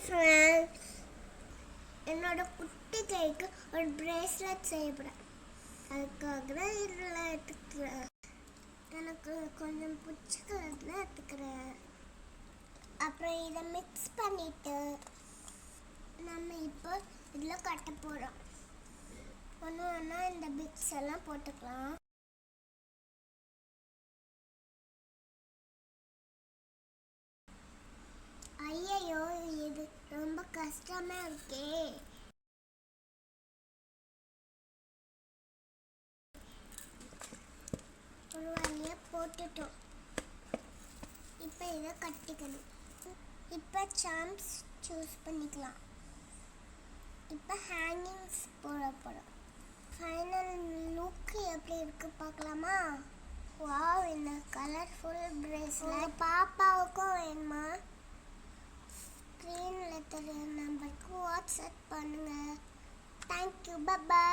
Friends, என்னோட குட்டி கைக்கு ஒரு பிரேஸ்லெட் செய்யப்படுறேன். அதுக்காக தான் இதில் எடுத்துக்கிறேன். எனக்கு கொஞ்சம் பிடிச்ச கலரில் எடுத்துக்கிறேன். அப்புறம் இதை மிக்ஸ் பண்ணிவிட்டு நம்ம இப்போ இதில் கட்ட போகிறோம். ஒன்று ஒன்றா இந்த பிட்ஸ் எல்லாம் போட்டுக்கலாம். ஐயோ, இது ரொம்ப கஷ்டமா இருக்கே. ஒரு வழியா போட்டுட்டோம். இப்போ இதை கட்டிக்கணும். இப்போ சாம்ஸ் சூஸ் பண்ணிக்கலாம். இப்போ ஹேங்கிங்ஸ் போட போகிறோம். ஃபைனல் லுக் எப்படி இருக்கு பார்க்கலாமா? வாவ், இந்த கலர்ஃபுல் பிரேஸ்லெட் பாப்பாவுக்கும் வேணுமா? ஸ்க்ரீனில் தெரிய நம்பருக்கு வாட்ஸ்அப் பண்ணுங்கள். Thank you, by.